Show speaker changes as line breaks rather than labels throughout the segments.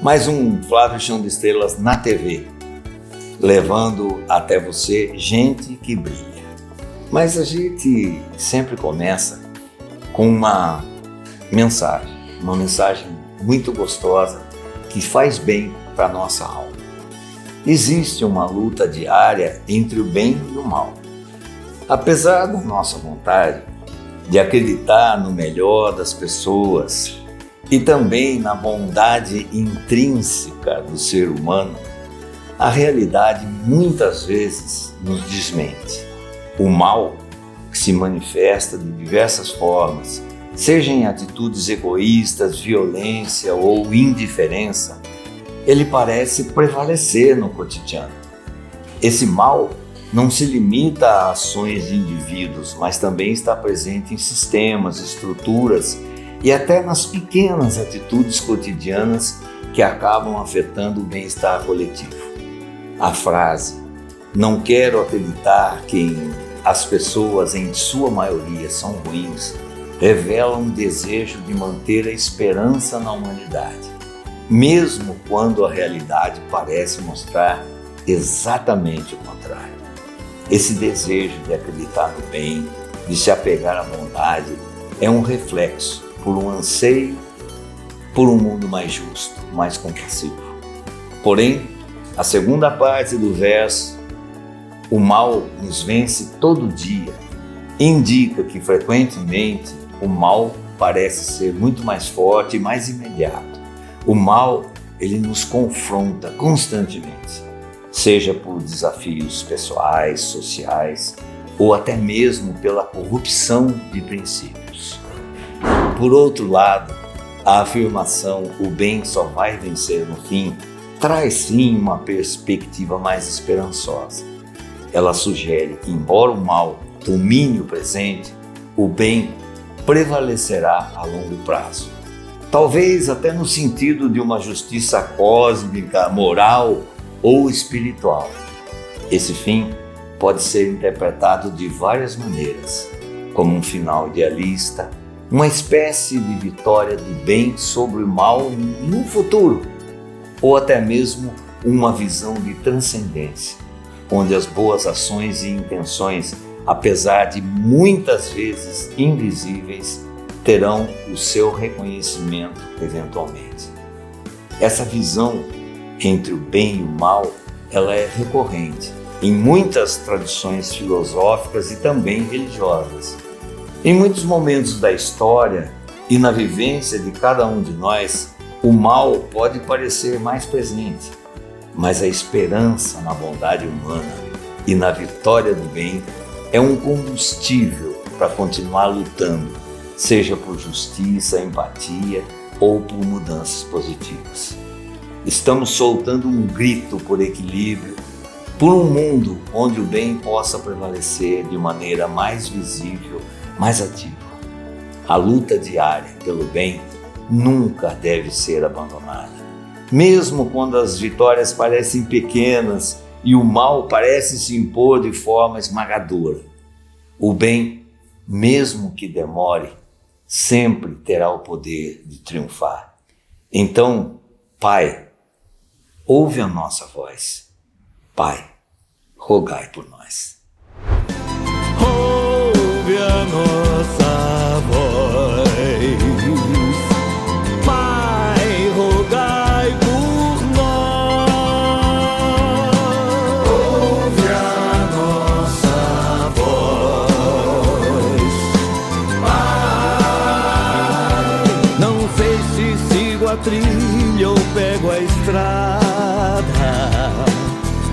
Mais um Flávio Chão de Estrelas na TV, levando até você gente que brilha. Mas a gente sempre começa com uma mensagem muito gostosa que faz bem para a nossa alma. Existe uma luta diária entre o bem e o mal. Apesar da nossa vontade de acreditar no melhor das pessoas e também na bondade intrínseca do ser humano, a realidade muitas vezes nos desmente. O mal se manifesta de diversas formas, seja em atitudes egoístas, violência ou indiferença, ele parece prevalecer no cotidiano. Esse mal não se limita a ações de indivíduos, mas também está presente em sistemas, estruturas e até nas pequenas atitudes cotidianas que acabam afetando o bem-estar coletivo. A frase "não quero acreditar que as pessoas em sua maioria são ruins" revela um desejo de manter a esperança na humanidade, mesmo quando a realidade parece mostrar exatamente o contrário. Esse desejo de acreditar no bem, de se apegar à bondade, é um reflexo por um anseio por um mundo mais justo, mais compassivo. Porém, a segunda parte do verso, "o mal nos vence todo dia", indica que frequentemente o mal parece ser muito mais forte e mais imediato. O mal, ele nos confronta constantemente, seja por desafios pessoais, sociais ou até mesmo pela corrupção de princípios. Por outro lado, a afirmação "o bem só vai vencer no fim" traz sim uma perspectiva mais esperançosa. Ela sugere que, embora o mal domine o presente, o bem prevalecerá a longo prazo. Talvez até no sentido de uma justiça cósmica, moral ou espiritual. Esse fim pode ser interpretado de várias maneiras, como um final idealista, uma espécie de vitória do bem sobre o mal no futuro, ou até mesmo uma visão de transcendência, onde as boas ações e intenções, apesar de muitas vezes invisíveis, terão o seu reconhecimento eventualmente. Essa visão entre o bem e o mal, ela é recorrente em muitas tradições filosóficas e também religiosas. Em muitos momentos da história e na vivência de cada um de nós, o mal pode parecer mais presente, mas a esperança na bondade humana e na vitória do bem é um combustível para continuar lutando, seja por justiça, empatia ou por mudanças positivas. Estamos soltando um grito por equilíbrio, por um mundo onde o bem possa prevalecer de maneira mais visível, mais ativa. A luta diária pelo bem nunca deve ser abandonada. Mesmo quando as vitórias parecem pequenas e o mal parece se impor de forma esmagadora, o bem, mesmo que demore, sempre terá o poder de triunfar. Então, Pai, ouve a nossa voz. Pai, rogai por nós.
Ouve a nossa voz. Pai, rogai por nós. Ouve a nossa voz. Pai, não sei se sigo a trilha ou pego a estrada,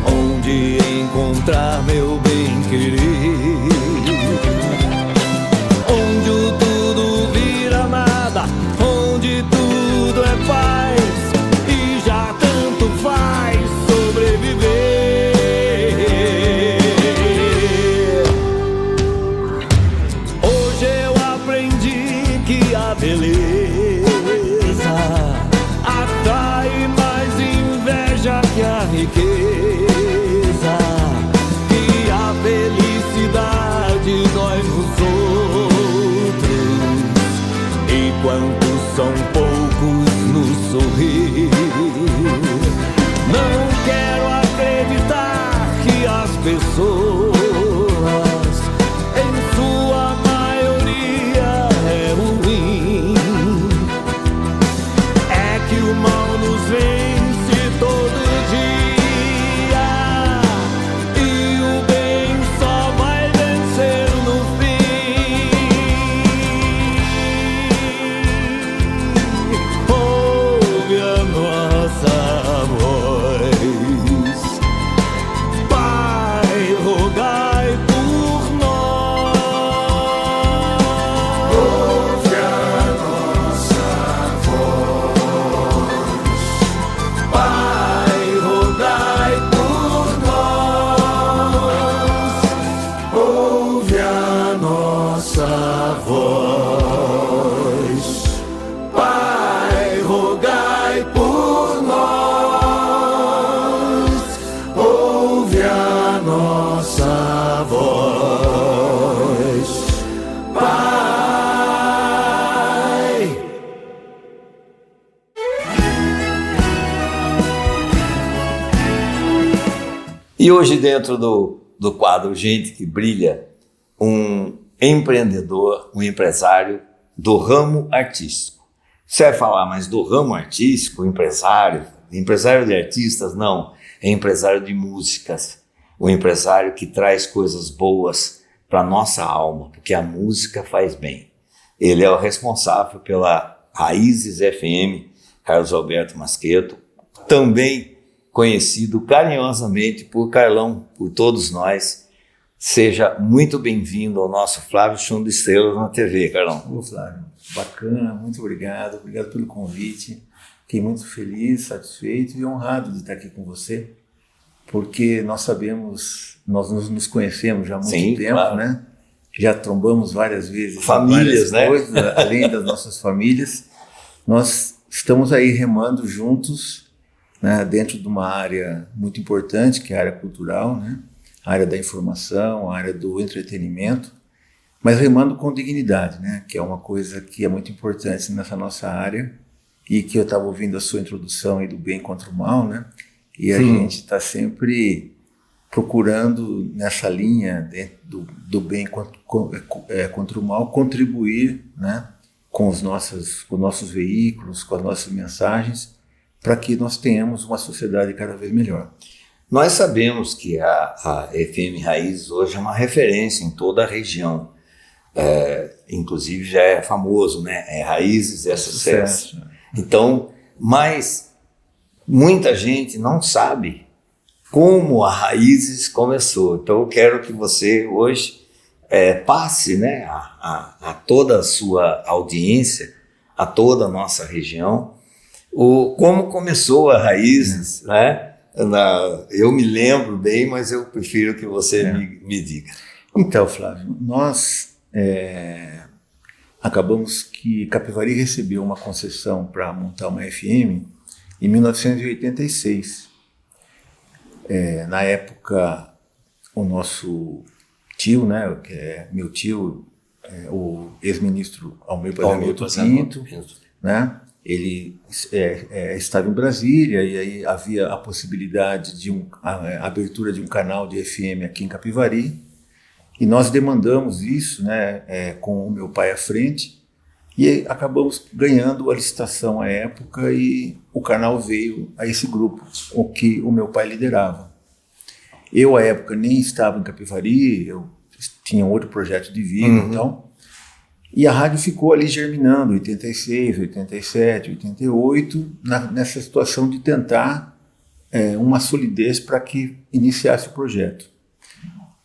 onde encontrar meu bem querer, onde o tudo vira nada, onde tudo é paz e já tanto faz sobreviver. Hoje eu aprendi que a beleza atrai mais inveja que a riqueza, que pessoas, em sua maioria é ruim. É que o mal nos vence todo dia e o bem só vai vencer no fim. Ouve a nossa voz, Pai, rogai por nós. Ouve a nossa voz, Pai, rogai por nós. Ouve a nossa voz, Pai, rogai por nós. Ouve a nossa voz, Pai.
E hoje, dentro do quadro Gente que Brilha, um empreendedor, um empresário do ramo artístico. Você vai falar, mas do ramo artístico, empresário de artistas? Não, é empresário de músicas, o empresário que traz coisas boas para nossa alma, porque a música faz bem. Ele é o responsável pela Raízes FM, Carlos Alberto Masqueto, também conhecido carinhosamente por Carlão, por todos nós. Seja muito bem-vindo ao nosso Flávio Chão de Estrelas na TV, Carlão.
Ô Flávio, bacana, muito obrigado pelo convite. Fiquei muito feliz, satisfeito e honrado de estar aqui com você, porque nós sabemos, nós nos conhecemos já há muito
Sim,
tempo,
claro.
né? Já trombamos várias vezes.
Famílias,
várias
né?
coisas, além das nossas famílias. Nós estamos aí remando juntos, né, dentro de uma área muito importante, que é a área cultural, né? A área da informação, a área do entretenimento, mas remando com dignidade, né? Que é uma coisa que é muito importante nessa nossa área e que eu estava ouvindo a sua introdução aí do bem contra o mal, né? E a gente está sempre procurando nessa linha dentro do bem contra o mal contribuir, né? Com os nossos veículos, com as nossas mensagens, para que nós tenhamos uma sociedade cada vez melhor.
Nós sabemos que a FM Raízes hoje é uma referência em toda a região. Inclusive já é famoso, né? É Raízes, é sucesso. Então, mas muita gente não sabe como a Raízes começou. Então eu quero que você hoje passe, né, a toda a sua audiência, a toda a nossa região, como começou a Raízes, né? Eu me lembro bem, mas eu prefiro que você me diga.
Então, Flávio, nós acabamos que Capivari recebeu uma concessão para montar uma FM em 1986. Na época, o nosso tio, né, que é meu tio, o ex-ministro Almir Brasamilton Pinto, né? Ele estava em Brasília e aí havia a possibilidade de a abertura de um canal de FM aqui em Capivari, e nós demandamos isso, né, com o meu pai à frente, e acabamos ganhando a licitação à época e o canal veio a esse grupo, o que o meu pai liderava. Eu, à época, nem estava em Capivari, eu tinha outro projeto de vida e tal. E a rádio ficou ali germinando, 86, 87, 88, nessa situação de tentar uma solidez para que iniciasse o projeto.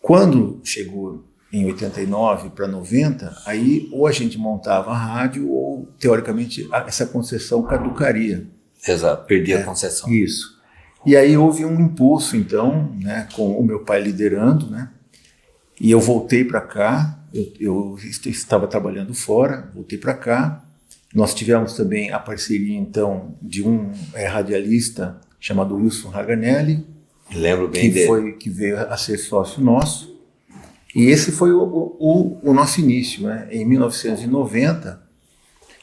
Quando chegou em 89 para 90, aí ou a gente montava a rádio ou, teoricamente, essa concessão caducaria.
Exato, perdi a concessão.
Isso. E aí houve um impulso, então, né, com o meu pai liderando, né, e eu voltei para cá. Eu estava trabalhando fora, voltei para cá. Nós tivemos também a parceria, então, de um radialista chamado Wilson Raganelli,
Lembro bem dele.
Que veio a ser sócio nosso. E esse foi o nosso início, né? Em 1990,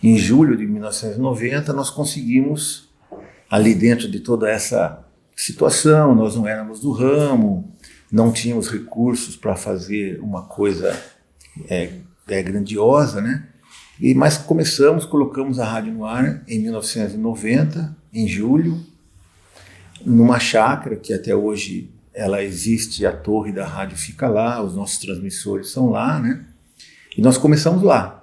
em julho de 1990, nós conseguimos, ali dentro de toda essa situação, nós não éramos do ramo, não tínhamos recursos para fazer uma coisa grandiosa, né? Mas colocamos a rádio no ar em 1990, em julho, numa chácara que até hoje ela existe, a torre da rádio fica lá, os nossos transmissores são lá, né? E nós começamos lá,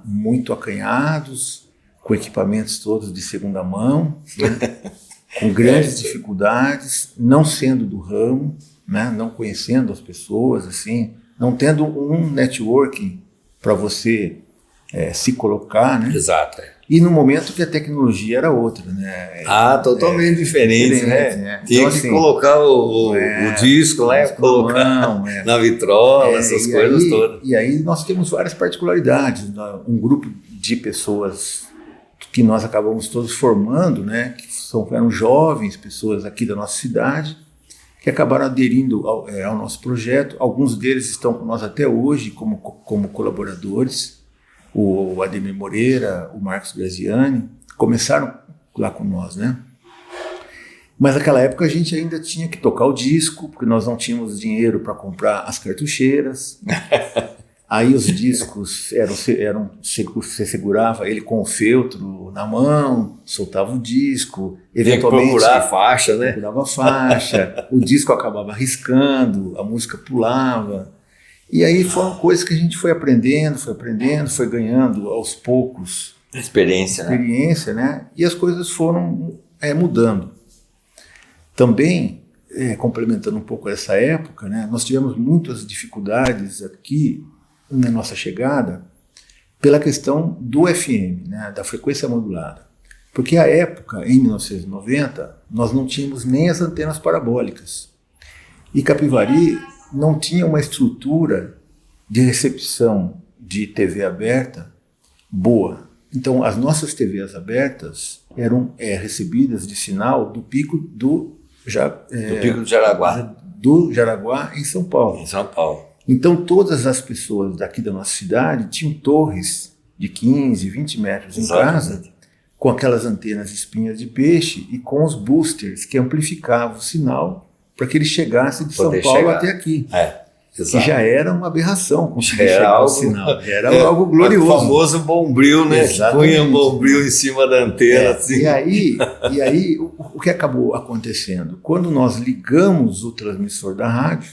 muito acanhados, com equipamentos todos de segunda mão, né? Com grandes dificuldades, não sendo do ramo, né? Não conhecendo as pessoas, assim, não tendo um networking para você se colocar, né?
Exato.
E no momento que a tecnologia era outra, né?
Totalmente diferente, né? Tinha
Então,
que
assim,
colocar o disco, né? Colocar na vitrola, essas coisas todas.
E aí nós temos várias particularidades. Um grupo de pessoas que nós acabamos todos formando, né? Que eram jovens, pessoas aqui da nossa cidade, que acabaram aderindo ao nosso projeto. Alguns deles estão com nós até hoje como colaboradores. O Ademir Moreira, o Marcos Graziani, começaram lá com nós, né? Mas naquela época a gente ainda tinha que tocar o disco, porque nós não tínhamos dinheiro para comprar as cartucheiras. Aí os discos você segurava ele com o feltro na mão, soltava o disco, eventualmente
tinha que procurar a faixa, né?
Procurava a faixa, o disco acabava riscando, a música pulava. E aí foram coisas que a gente foi aprendendo, foi ganhando aos poucos
experiência,
né? E as coisas foram mudando. Também, complementando um pouco essa época, né, nós tivemos muitas dificuldades aqui na nossa chegada pela questão do FM, né, da frequência modulada. Porque à época, em 1990, nós não tínhamos nem as antenas parabólicas. E Capivari não tinha uma estrutura de recepção de TV aberta boa. Então, as nossas TVs abertas eram recebidas de sinal do pico do
Pico do Jaraguá.
Do Jaraguá, em São Paulo.
Em São Paulo.
Então, todas as pessoas daqui da nossa cidade tinham torres de 15, 20 metros em casa, com aquelas antenas de espinhas de peixe e com os boosters que amplificavam o sinal para que ele chegasse de São Paulo até aqui. Que já era uma aberração conseguir chegar ao sinal. Era algo glorioso.
O famoso bombril, né? Punha um bombril em cima da antena. Assim.
E aí o que acabou acontecendo? Quando nós ligamos o transmissor da rádio,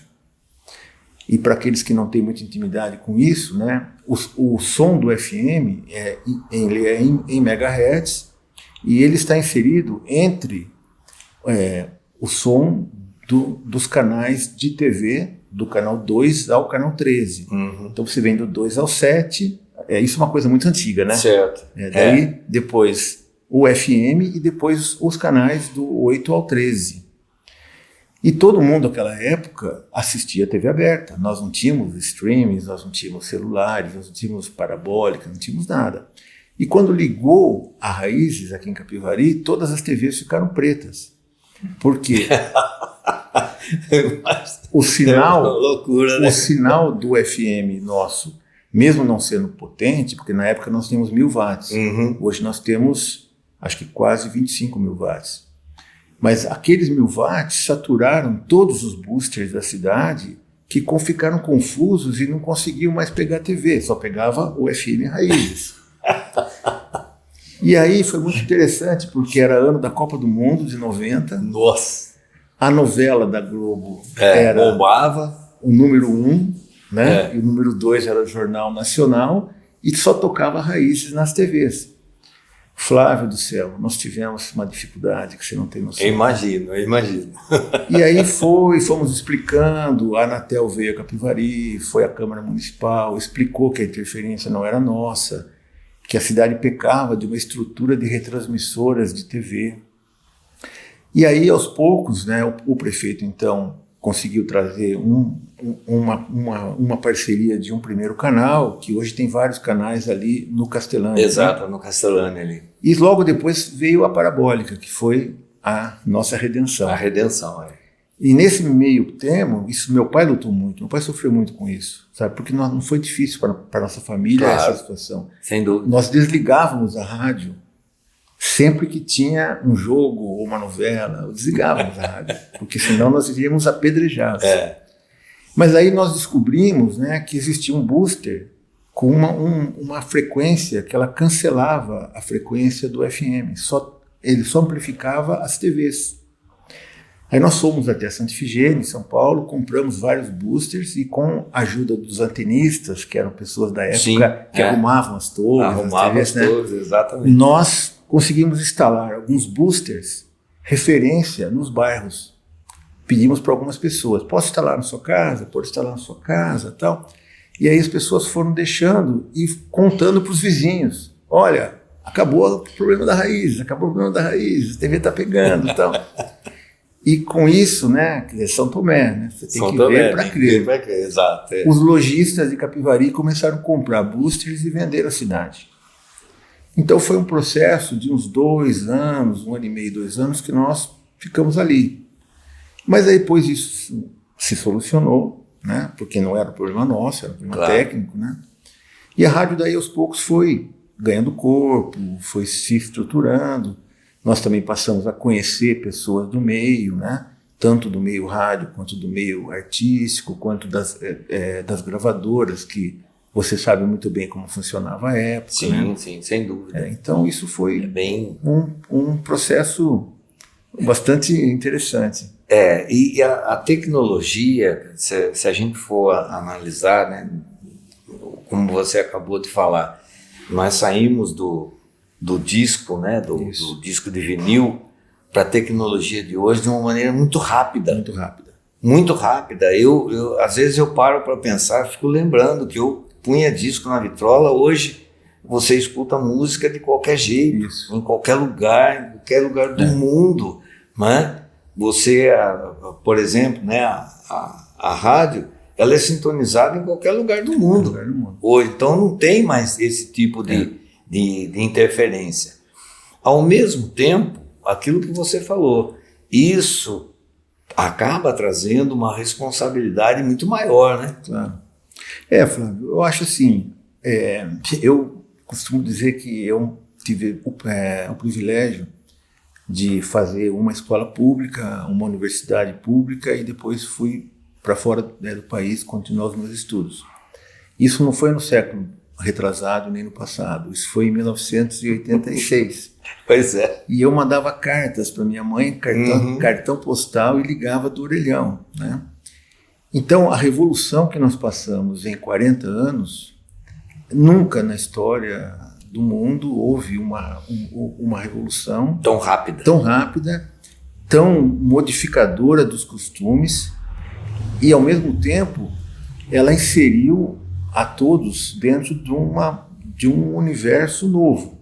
e para aqueles que não têm muita intimidade com isso, né, o som do FM ele é em megahertz, e ele está inserido entre o som dos canais de TV, do canal 2 ao canal 13. Uhum. Então você vem do 2 ao 7, isso é uma coisa muito antiga, né?
Certo.
Daí depois o FM e depois os canais do 8 ao 13. E todo mundo naquela época assistia TV aberta. Nós não tínhamos streamings, nós não tínhamos celulares, nós não tínhamos parabólica, não tínhamos nada. E quando ligou a Raízes aqui em Capivari, todas as TVs ficaram pretas. Por quê? O sinal do FM nosso, mesmo não sendo potente, porque na época nós tínhamos 1000 watts, hoje nós temos acho que quase 25 mil watts, mas aqueles 1000 watts saturaram todos os boosters da cidade, que ficaram confusos e não conseguiam mais pegar TV, só pegava o FM Raízes. E aí foi muito interessante, porque era ano da Copa do Mundo de 90.
Nossa!
A novela da Globo era
bombava.
O número 1, né? E o número 2 era o Jornal Nacional, e só tocava Raízes nas TVs. Flávio do céu, nós tivemos uma dificuldade que você não tem noção.
Eu imagino.
E aí fomos explicando, a Anatel veio a Capivari, foi a Câmara Municipal, explicou que a interferência não era nossa, que a cidade pecava de uma estrutura de retransmissoras de TV. E aí, aos poucos, né, o prefeito, então, conseguiu trazer uma parceria de um primeiro canal, que hoje tem vários canais ali no Castellani.
Exato,
né?
no Castellani ali.
E logo depois veio a parabólica, que foi a nossa redenção.
A redenção,
E nesse meio termo, isso meu pai lutou muito, meu pai sofreu muito com isso, sabe? Porque não foi difícil para nossa família essa situação.
Sem dúvida.
Nós desligávamos a rádio sempre que tinha um jogo ou uma novela, desligávamos a rádio, porque senão nós iríamos apedrejados. Mas aí nós descobrimos, né, que existia um booster com uma frequência que ela cancelava a frequência do FM, ele só amplificava as TVs. Aí nós fomos até Santa Efigênia, em São Paulo, compramos vários boosters e com a ajuda dos antenistas, que eram pessoas da época que arrumavam as torres,
arrumavam as torres, exatamente.
Nós conseguimos instalar alguns boosters referência nos bairros. Pedimos para algumas pessoas, posso instalar na sua casa? Pode instalar na sua casa, tal. E aí as pessoas foram deixando e contando para os vizinhos, olha, acabou o problema da raiz, a TV está pegando e tal. E com isso, né, São Tomé, né, você tem que ver para crer.
Exato.
Os lojistas de Capivari começaram a comprar boosters e vender na cidade. Então foi um processo de uns 2 anos, 1 ano e meio, 2 anos, que nós ficamos ali. Mas aí depois isso se solucionou, né, porque não era um problema nosso, era um problema técnico, né? E a rádio daí aos poucos foi ganhando corpo, foi se estruturando. Nós também passamos a conhecer pessoas do meio, né? Tanto do meio rádio, quanto do meio artístico, quanto das gravadoras, que você sabe muito bem como funcionava a época.
Sim, né? Sim, sem dúvida.
Então isso foi um processo bastante interessante.
E a tecnologia, se a gente for analisar, né, como você acabou de falar, nós saímos do disco, né, do disco de vinil para a tecnologia de hoje de uma maneira muito rápida. Muito rápida. Eu às vezes eu paro para pensar, fico lembrando que eu punha disco na vitrola, hoje você escuta música de qualquer jeito, em qualquer lugar do mundo, né? Você, por exemplo, né, a rádio, ela é sintonizada em qualquer lugar do mundo. Ou então não tem mais esse tipo de interferência. Ao mesmo tempo, aquilo que você falou, isso acaba trazendo uma responsabilidade muito maior, né?
Claro. Flávio, eu acho assim, eu costumo dizer que eu tive o privilégio de fazer uma escola pública, uma universidade pública e depois fui para fora do país continuar os meus estudos. Isso não foi no século retrasado nem no passado, isso foi em 1986.
Pois é.
E eu mandava cartas para minha mãe, cartão postal, e ligava do orelhão, né? Então a revolução que nós passamos em 40 anos, nunca na história do mundo houve uma revolução
tão rápida,
tão modificadora dos costumes, e ao mesmo tempo ela inseriu a todos dentro de um universo novo,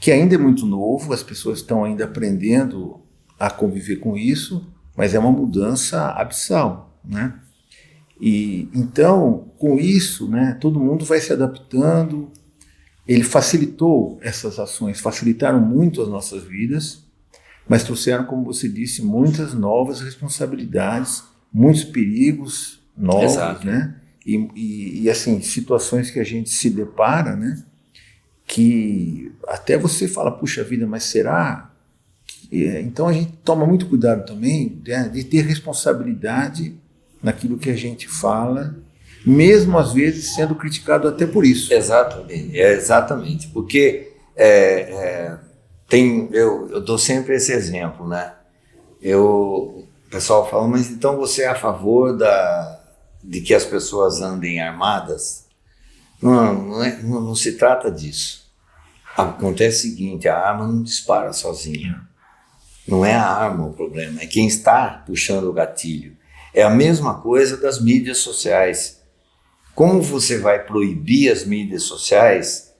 que ainda é muito novo, as pessoas estão ainda aprendendo a conviver com isso, mas é uma mudança abissal, né? E então, com isso, né, todo mundo vai se adaptando. Ele facilitou essas ações, facilitaram muito as nossas vidas, mas trouxeram, como você disse, muitas novas responsabilidades, muitos perigos novos, né? E assim, situações que a gente se depara, né? Que até você fala, puxa vida, mas será? Então a gente toma muito cuidado também, né, de ter responsabilidade naquilo que a gente fala, mesmo às vezes sendo criticado até por isso.
Exatamente, porque eu dou sempre esse exemplo, né? O pessoal fala, mas então você é a favor de que as pessoas andem armadas? Não se trata disso. Acontece o seguinte, a arma não dispara sozinha. Não é a arma o problema, é quem está puxando o gatilho. É a mesma coisa das mídias sociais. Como você vai proibir as mídias sociais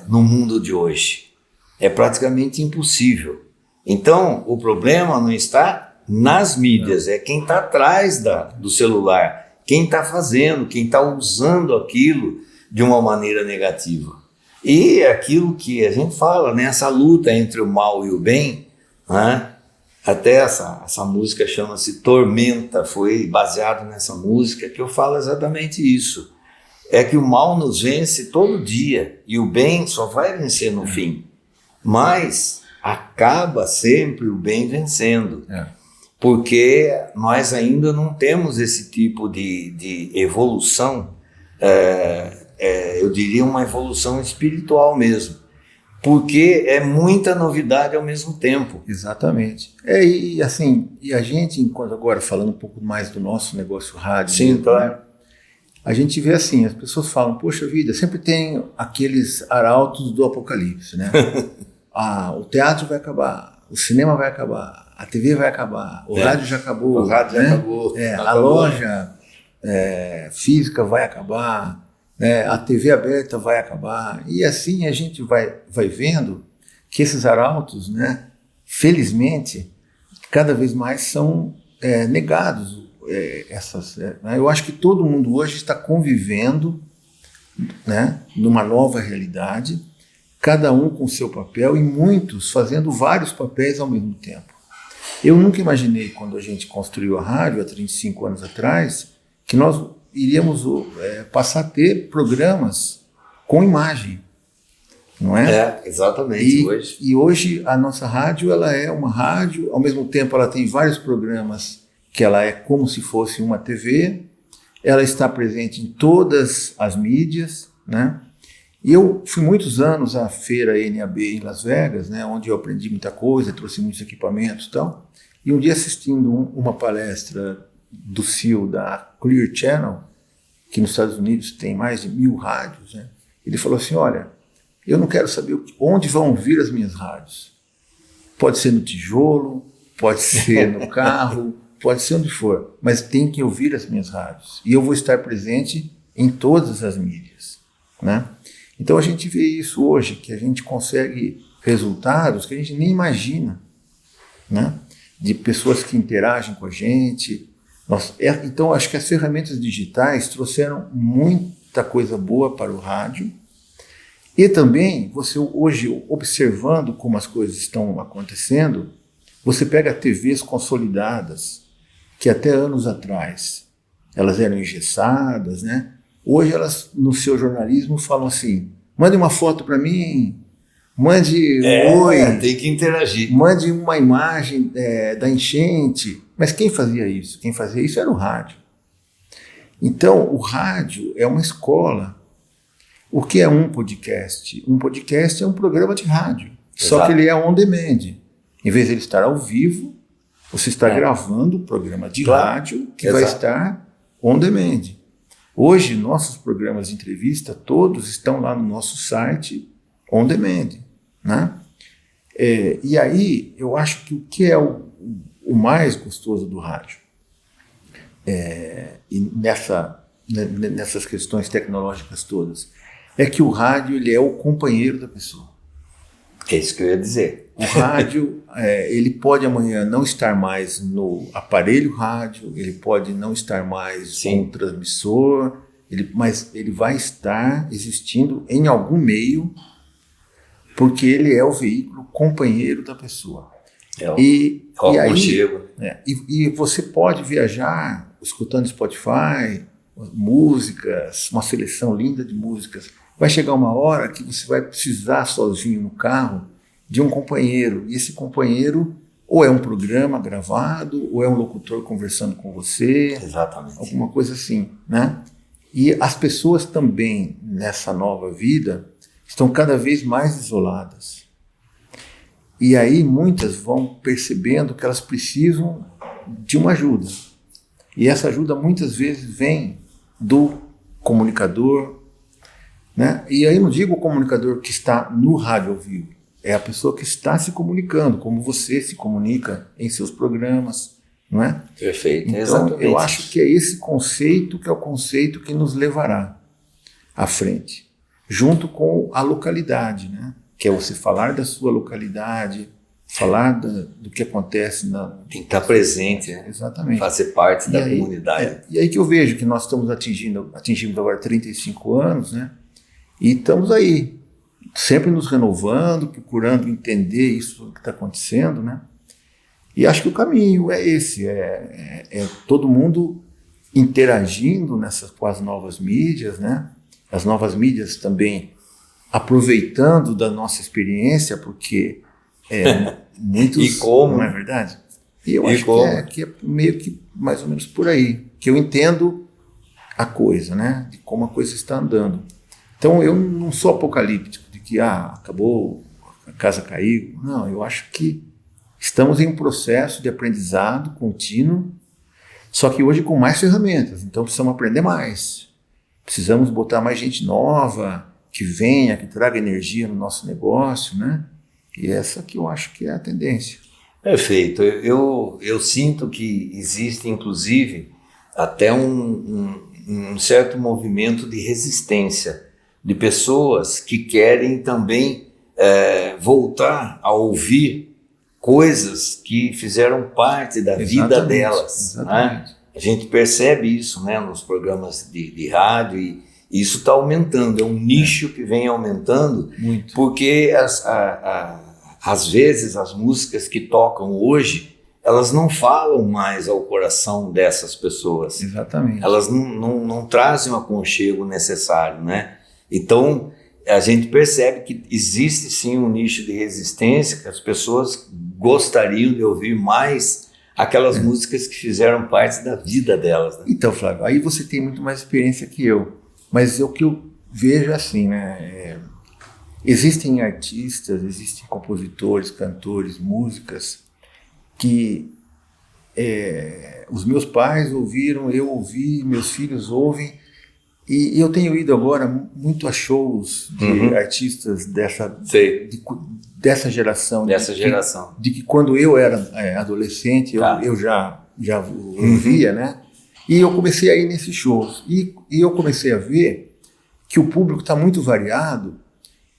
no mundo de hoje? É praticamente impossível. Então, o problema não está nas mídias, é quem está atrás do celular, quem está fazendo, quem está usando aquilo de uma maneira negativa. E aquilo que a gente fala, né, essa luta entre o mal e o bem, né? Até essa música chama-se Tormenta, foi baseado nessa música, que eu falo exatamente isso. É que o mal nos vence todo dia e o bem só vai vencer no fim. Mas acaba sempre o bem vencendo. Porque nós ainda não temos esse tipo de evolução, eu diria uma evolução espiritual mesmo, porque é muita novidade ao mesmo tempo.
Exatamente. E assim, e a gente, enquanto agora falando um pouco mais do nosso negócio rádio,
Sim,
mesmo,
claro.
A gente vê assim, as pessoas falam, poxa vida, sempre tem aqueles arautos do apocalipse, né? O teatro vai acabar, o cinema vai acabar, a TV vai acabar, o rádio já acabou.
O rádio já acabou.
A loja física vai acabar, a TV aberta vai acabar. E assim a gente vai vendo que esses arautos, né, felizmente, cada vez mais são negados. Eu acho que todo mundo hoje está convivendo, né, numa nova realidade, cada um com seu papel e muitos fazendo vários papéis ao mesmo tempo. Eu nunca imaginei, quando a gente construiu a rádio há 35 anos atrás, que nós iríamos passar a ter programas com imagem, não é?
Exatamente.
E hoje a nossa rádio, ela é uma rádio, ao mesmo tempo ela tem vários programas que ela é como se fosse uma TV, ela está presente em todas as mídias, né? E eu fui muitos anos à feira NAB em Las Vegas, né, onde eu aprendi muita coisa, trouxe muitos equipamentos e tal. E um dia assistindo uma palestra do CEO da Clear Channel, que nos Estados Unidos tem mais de 1000 rádios, né, ele falou assim, olha, eu não quero saber onde vão vir as minhas rádios. Pode ser no tijolo, pode ser no carro, pode ser onde for, mas tem que ouvir as minhas rádios. E eu vou estar presente em todas as mídias, né? Então a gente vê isso hoje, que a gente consegue resultados que a gente nem imagina, né? De pessoas que interagem com a gente. Então acho que as ferramentas digitais trouxeram muita coisa boa para o rádio. E também, você hoje, observando como as coisas estão acontecendo, você pega TVs consolidadas, que até anos atrás elas eram engessadas, né? Hoje elas, no seu jornalismo, falam assim, mande uma foto para mim, mande oi,
tem que interagir.
Mande uma imagem da enchente. Mas quem fazia isso? Quem fazia isso era o rádio. Então, o rádio é uma escola. O que é um podcast? Um podcast é um programa de rádio, só que ele é on demand. Em vez de ele estar ao vivo, você está gravando um programa de rádio que vai estar on demand. Hoje, nossos programas de entrevista, todos estão lá no nosso site on demand, né? E aí, eu acho que o que é o mais gostoso do rádio, e nessas questões tecnológicas todas, é que o rádio ele é o companheiro da pessoa.
É isso que eu ia dizer.
O rádio, ele pode amanhã não estar mais no aparelho rádio, ele pode não estar mais com o transmissor, mas ele vai estar existindo em algum meio, porque ele é o veículo companheiro da pessoa. E você pode viajar escutando Spotify, músicas, uma seleção linda de músicas. Vai chegar uma hora que você vai precisar sozinho no carro de um companheiro. E esse companheiro ou é um programa gravado, ou é um locutor conversando com você.
Exatamente.
Alguma coisa assim, né? E as pessoas também, nessa nova vida, estão cada vez mais isoladas. E aí muitas vão percebendo que elas precisam de uma ajuda. E essa ajuda muitas vezes vem do comunicador, né? E aí não digo o comunicador que está no rádio ao vivo, é a pessoa que está se comunicando, como você se comunica em seus programas, não é?
Perfeito,
então,
exatamente.
Eu acho que é esse conceito que é o conceito que nos levará à frente, junto com a localidade, né? Que é você falar da sua localidade, falar do que acontece
tem que estar presente, né?
Exatamente.
Fazer parte da comunidade.
E aí que eu vejo que nós estamos atingimos agora 35 anos, né? E estamos aí, sempre nos renovando, procurando entender isso que está acontecendo, né? E acho que o caminho é esse, é todo mundo interagindo com as novas mídias, né? As novas mídias também aproveitando da nossa experiência, porque muitos...
E como?
Não é verdade? E eu acho que é meio que mais ou menos por aí, que eu entendo a coisa, né? De como a coisa está andando. Então eu não sou apocalíptico, de que acabou, a casa caiu. Não, eu acho que estamos em um processo de aprendizado contínuo, só que hoje com mais ferramentas, então precisamos aprender mais. Precisamos botar mais gente nova, que venha, que traga energia no nosso negócio, né? E essa que eu acho que é a tendência.
Perfeito. Eu sinto que existe, inclusive, até um certo movimento de resistência de pessoas que querem também voltar a ouvir coisas que fizeram parte da vida delas. Exatamente. Né? A gente percebe isso, né, nos programas de rádio e isso está aumentando. É um nicho que vem aumentando. Muito. Porque às vezes as músicas que tocam hoje, elas não falam mais ao coração dessas pessoas.
Exatamente.
Elas não trazem o aconchego necessário, né? Então, a gente percebe que existe sim um nicho de resistência, que as pessoas gostariam de ouvir mais aquelas músicas que fizeram parte da vida delas. Né?
Então, Flávio, aí você tem muito mais experiência que eu. Mas o que eu vejo é assim, né? Existem artistas, existem compositores, cantores, músicas que os meus pais ouviram, eu ouvi, meus filhos ouvem, e eu tenho ido agora muito a shows de artistas dessa geração. De que quando eu era adolescente, eu já ouvia, né? E eu comecei a ir nesses shows. E eu comecei a ver que o público está muito variado.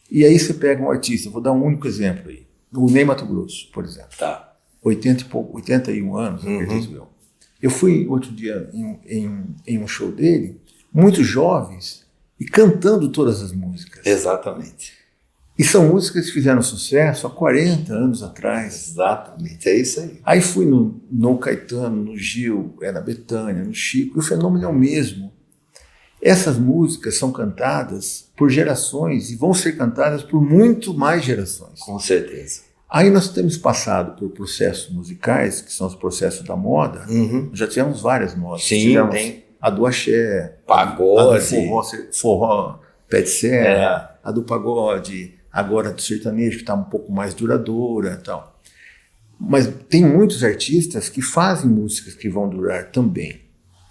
E aí você pega um artista, vou dar um único exemplo aí. O Ney Matogrosso, por exemplo. 81 anos, acredito eu. Eu fui outro dia em um show dele, muito jovens, e cantando todas as músicas.
Exatamente.
E são músicas que fizeram sucesso há 40 anos atrás.
Exatamente, é isso aí.
Aí fui no Caetano, no Gil, na Bethânia, no Chico, e o fenômeno é o mesmo. Essas músicas são cantadas por gerações e vão ser cantadas por muito mais gerações.
Com certeza.
Aí nós temos passado por processos musicais, que são os processos da moda. Já tivemos várias modas.
Sim, tem.
A do axé,
pagode,
a do forró pé de serra, a do pagode, agora do sertanejo, que está um pouco mais duradoura e tal. Mas tem muitos artistas que fazem músicas que vão durar também.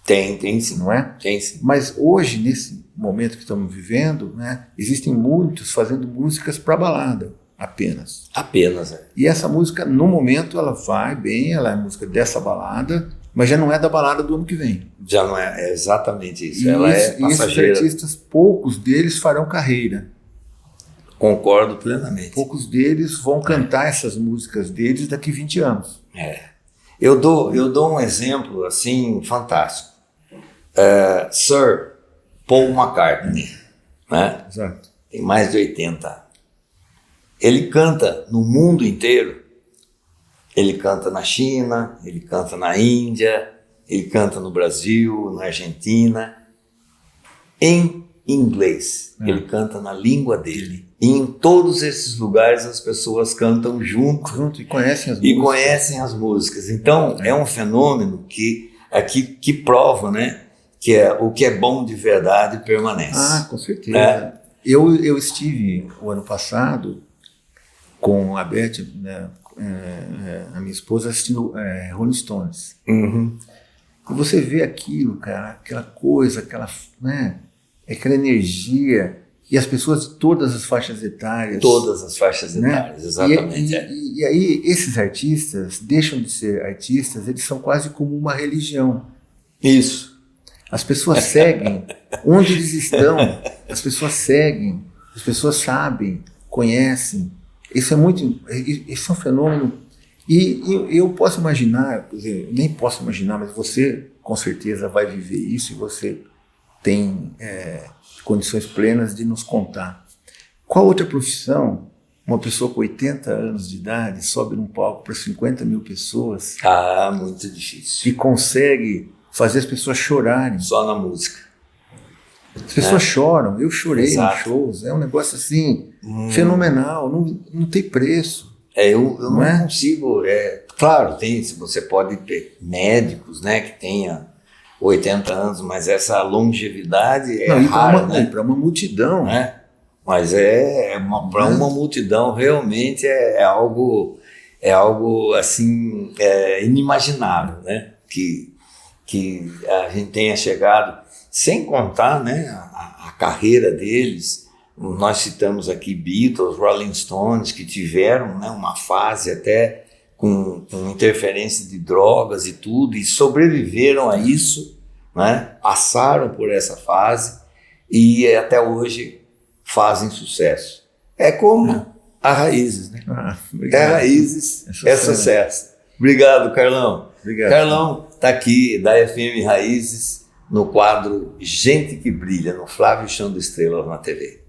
Tem sim.
Não é?
Tem sim.
Mas hoje, nesse momento que estamos vivendo, né, existem muitos fazendo músicas para balada, apenas.
Apenas,
E essa música, no momento, ela vai bem, ela é música dessa balada, mas já não é da balada do ano que vem.
Já não é exatamente isso. Ela é passageira.
E esses artistas, poucos deles farão carreira.
Concordo plenamente.
Poucos deles vão cantar essas músicas deles daqui 20 anos.
Eu dou um exemplo assim fantástico. Sir Paul McCartney, né?
Exato.
Tem mais de 80. Ele canta no mundo inteiro. Ele canta na China, ele canta na Índia, ele canta no Brasil, na Argentina, em inglês. Ele canta na língua dele. E em todos esses lugares as pessoas cantam junto
e conhecem as
músicas. Então é um fenômeno que prova, né, que o que é bom de verdade permanece.
Com certeza. Eu estive o ano passado com a Beth, né, a minha esposa, assistindo Rolling Stones. E você vê aquilo, cara, aquela coisa, aquela energia, e as pessoas de todas as faixas etárias.
Todas as faixas etárias, exatamente.
E aí esses artistas deixam de ser artistas, eles são quase como uma religião.
Isso.
As pessoas seguem onde eles estão, as pessoas seguem, as pessoas sabem, conhecem. Isso é um fenômeno. E eu posso imaginar, quer dizer, nem posso imaginar, mas você com certeza vai viver isso e você tem condições plenas de nos contar. Qual outra profissão uma pessoa com 80 anos de idade sobe num palco para 50 mil pessoas?
Muito difícil.
E consegue fazer as pessoas chorarem?
Só na música.
As pessoas choram, eu chorei
Exato.
nos shows, é um negócio assim, fenomenal, não tem preço.
Eu
Não
não
é?
consigo. Claro, você pode ter médicos, né, que tenha 80 anos, mas essa longevidade é
Não, e
rara, né?
para uma multidão,
Né? Mas para uma multidão realmente é algo assim inimaginável, né? Que a gente tenha chegado, sem contar, né, a carreira deles. Nós citamos aqui Beatles, Rolling Stones, que tiveram, né, uma fase até com interferência de drogas e tudo, e sobreviveram a isso, né? Passaram por essa fase e até hoje fazem sucesso. É como a Raízes, né?
obrigado.
Raízes, é sucesso. Obrigado, Carlão.
Obrigado.
Carlão está aqui da FM Raízes no quadro Gente que Brilha, no Flávio Chão do Estrelas na TV.